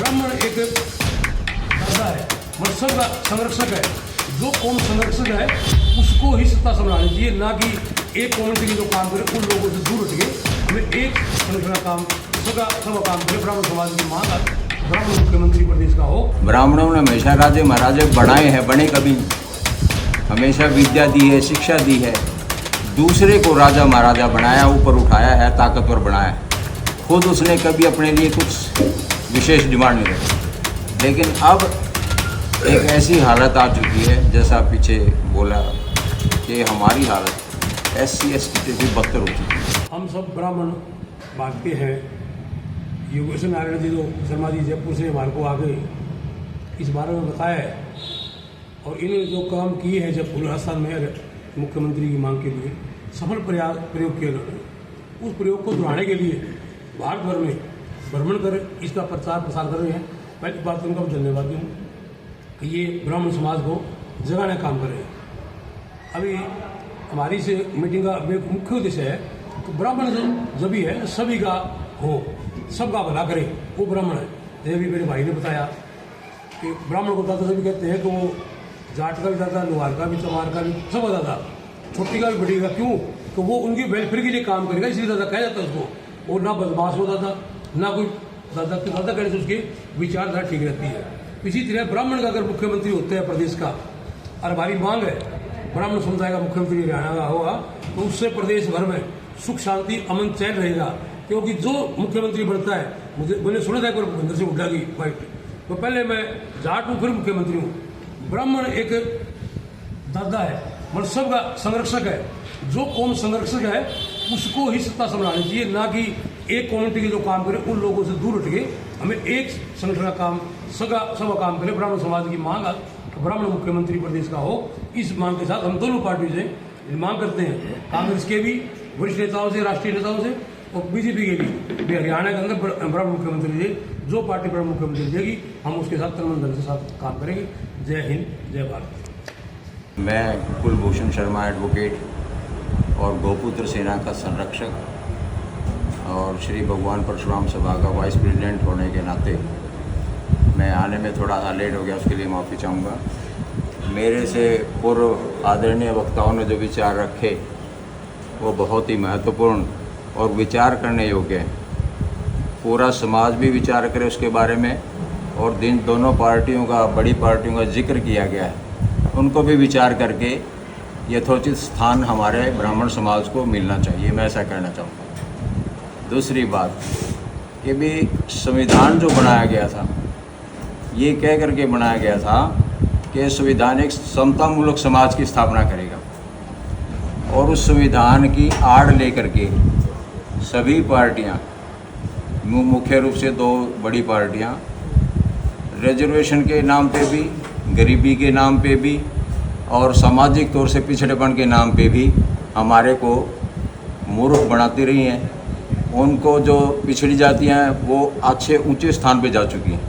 ब्राह्मण एक दादा है, मत्स्य का संरक्षक है। जो कौम संरक्षक है उसको ही सत्ता संभालनी चाहिए, ना कि एक कम्युनिटी के जो काम करे उन लोगों से दूर हट के हमें एक संगठन का काम सब काम करे। ब्राह्मण समाज की मांग ब्राह्मण मुख्यमंत्री प्रदेश का हो। ब्राह्मणों ने हमेशा राजे महाराजे बनाए हैं, बने कभी। हमेशा विद्या दी है, शिक्षा दी है, दूसरे को राजा महाराजा बनाया, ऊपर उठाया है, ताकतवर बनाया है। खुद उसने कभी अपने लिए कुछ विशेष डिमांड नहीं रखी। लेकिन अब एक ऐसी हालत आ चुकी है, जैसा पीछे बोला कि हमारी हालत SC ST से भी बदतर हो चुकी है। हम सब ब्राह्मण भागते हैं। योगेश्वर नारायण जी जो शर्मा जी जयपुर से हमारे को आगे इस बारे में बताया है, और इन्होंने जो काम किए हैं जब राजस्थान में मुख्यमंत्री की मांग के लिए सफल प्रयोग किया उन्होंने, उस प्रयोग को दोहराने के लिए भारत भर में भ्रमण कर इसका प्रचार प्रसार कर रहे हैं। पहली बात उनका धन्यवाद दूँ कि ये ब्राह्मण समाज को जगाने काम कर रहे हैं। अभी हमारी से मीटिंग का मुख्य उद्देश्य है कि ब्राह्मण जो भी है सभी का हो, सबका भला करे, वो ब्राह्मण है। जैसे भी मेरे भाई ने बताया कि ब्राह्मण को दादा सभी कहते हैं कि वो जाट का भी दादा, लोहार का भी, चमार का भी, सब दादा, छोटी का भी बड़ी का। क्यों? तो वो उनकी वेलफेयर के लिए काम करेगा, इसलिए दादा कहा जाता है उसको। और ना बदमाश हो दादा, ना कोई दादा कहने से उसकी विचारधारा ठीक रहती है। इसी तरह ब्राह्मण का अगर मुख्यमंत्री होते हैं प्रदेश का, और हमारी मांग है ब्राह्मण समुदाय का मुख्यमंत्री हरियाणा का होगा, तो उससे प्रदेश भर में सुख शांति अमन चैन रहेगा। क्योंकि जो मुख्यमंत्री बनता है, मैंने सुना था भूपेंद्र सिंह हुड्डा की फाइट, तो पहले मैं जाट हूँ फिर मुख्यमंत्री हूँ। ब्राह्मण एक दादा है, मत्स्य का संरक्षक है। जो कौम संरक्षक है उसको ही सत्ता संभालनी चाहिए, ना कि एक कम्युनिटी के जो काम करे उन लोगों से दूर हट के हमें एक संगठन का काम सब काम करे। ब्राह्मण समाज की मांग ब्राह्मण मुख्यमंत्री प्रदेश का हो। इस मांग के साथ हम दोनों पार्टियों से मांग करते हैं, कांग्रेस के भी वरिष्ठ नेताओं से, राष्ट्रीय नेताओं से, और बीजेपी के भी हरियाणा के अंदर ब्राह्मण मुख्यमंत्री जी, जो पार्टी ब्राह्मण मुख्यमंत्री देगी हम उसके साथ तन धन के साथ काम करेंगे। जय हिंद, जय भारत। मैं कुलभूषण शर्मा एडवोकेट और गौपुत्र सेना का संरक्षक और श्री भगवान परशुराम सभा का वाइस प्रेसिडेंट होने के नाते मैं आने में थोड़ा सा लेट हो गया, उसके लिए माफ़ी चाहूँगा। मेरे से पूर्व आदरणीय वक्ताओं ने जो विचार रखे वो बहुत ही महत्वपूर्ण और विचार करने योग्य है। पूरा समाज भी विचार करे उसके बारे में, और दोनों पार्टियों का, बड़ी पार्टियों का जिक्र किया गया है, उनको भी विचार करके यथोचित स्थान हमारे ब्राह्मण समाज को मिलना चाहिए, मैं ऐसा कहना चाहूँगा। दूसरी बात कि भी संविधान जो बनाया गया था, ये कह करके बनाया गया था कि संविधान एक समतामूलक समाज की स्थापना करेगा, और उस संविधान की आड़ लेकर के सभी पार्टियां, मुख्य रूप से दो बड़ी पार्टियां, रिजर्वेशन के नाम पे भी, गरीबी के नाम पे भी, और सामाजिक तौर से पिछड़ेपन के नाम पे भी हमारे को मूर्ख बनाती रही हैं। उनको जो पिछड़ी जातियां हैं वो अच्छे ऊंचे स्थान पे जा चुकी हैं,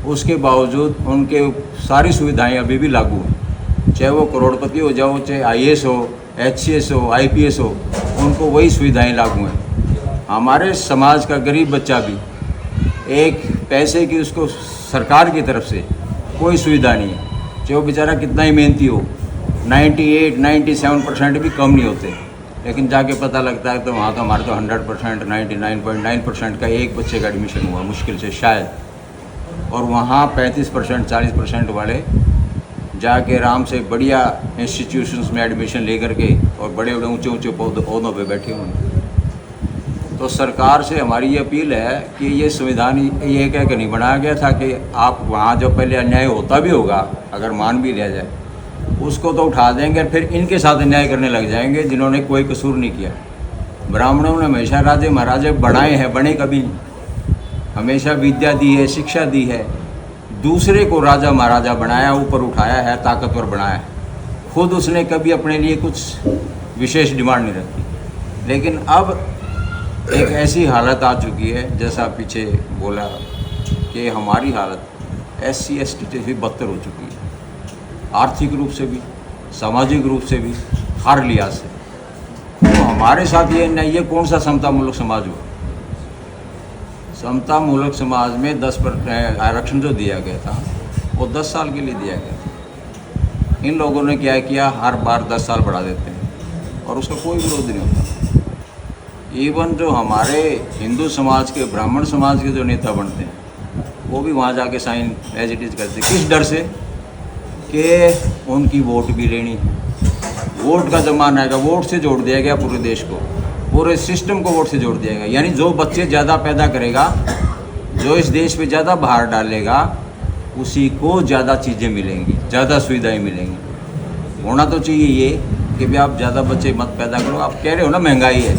उसके बावजूद उनके सारी सुविधाएं अभी भी लागू हैं। चाहे वो करोड़पति हो जाओ, चाहे IAS हो, HCS हो, IPS हो, उनको वही सुविधाएं लागू हैं। हमारे समाज का गरीब बच्चा भी एक पैसे की उसको सरकार की तरफ से कोई सुविधा नहीं है, चाहे वो बेचारा कितना ही मेहनती हो। 98-97% भी कम नहीं होते, लेकिन जाके पता लगता है तो वहाँ तो हमारे तो 100%, 99.9% का एक बच्चे का एडमिशन हुआ मुश्किल से शायद, और वहाँ 35%, 40% वाले जाके आराम से बढ़िया इंस्टीट्यूशंस में एडमिशन लेकर के और बड़े बड़े ऊंचे ऊंचे पौधों पे बैठे हुए हैं। तो सरकार से हमारी ये अपील है कि ये संविधान ये कह के नहीं बनाया गया था कि आप वहाँ जो पहले अन्याय होता भी होगा, अगर मान भी लिया जाए, उसको तो उठा देंगे, फिर इनके साथ अन्याय करने लग जाएंगे जिन्होंने कोई कसूर नहीं किया। ब्राह्मणों ने हमेशा राजे महाराजे बनाए हैं, बने कभी। हमेशा विद्या दी है, शिक्षा दी है, दूसरे को राजा महाराजा बनाया, ऊपर उठाया है, ताकतवर बनाया है। खुद उसने कभी अपने लिए कुछ विशेष डिमांड नहीं रखी। लेकिन अब एक ऐसी हालत आ चुकी है, जैसा पीछे बोला कि हमारी हालत SC ST से भी बदतर हो चुकी है, आर्थिक रूप से भी, सामाजिक रूप से भी, हर लिहाज से। तो हमारे साथ ये कौन सा समतामूलक समाज हुआ? समता मूलक समाज में 10% आरक्षण जो दिया गया था वो 10 साल के लिए दिया गया था। इन लोगों ने क्या किया, हर बार 10 साल बढ़ा देते हैं और उसका कोई विरोध नहीं होता। इवन जो हमारे हिंदू समाज के, ब्राह्मण समाज के जो नेता बनते हैं वो भी वहाँ जाके साइन एज इट इज़ करते हैं। किस डर से कि उनकी वोट भी लेनी। वोट का ज़माना है, वोट से जोड़ दिया गया पूरे देश को, पूरे सिस्टम को वोट से जोड़ दिया गया। यानी जो बच्चे ज़्यादा पैदा करेगा, जो इस देश पे ज़्यादा बाहर डालेगा, उसी को ज़्यादा चीज़ें मिलेंगी, ज़्यादा सुविधाएं मिलेंगी। होना तो चाहिए ये कि भाई आप ज़्यादा बच्चे मत पैदा करो। आप कह रहे हो ना महंगाई है,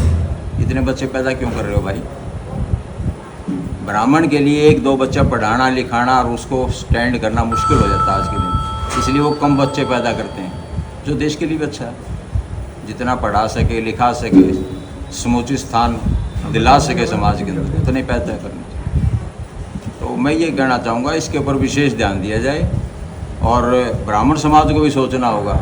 इतने बच्चे पैदा क्यों कर रहे हो भाई? ब्राह्मण के लिए 1-2 बच्चा पढ़ाना लिखाना और उसको स्टैंड करना मुश्किल हो जाता है आज के दिन, इसलिए वो कम बच्चे पैदा करते हैं, जो देश के लिए भी अच्छा है। जितना पढ़ा सके, लिखा सके, समुचित स्थान दिला सके समाज के अंदर, उतने पैदा करने चाहिए। तो मैं ये कहना चाहूँगा, इसके ऊपर विशेष ध्यान दिया जाए और ब्राह्मण समाज को भी सोचना होगा।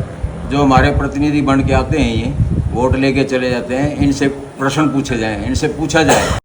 जो हमारे प्रतिनिधि बन के आते हैं, ये वोट लेके चले जाते हैं, इनसे प्रश्न पूछे जाएँ, इनसे पूछा जाए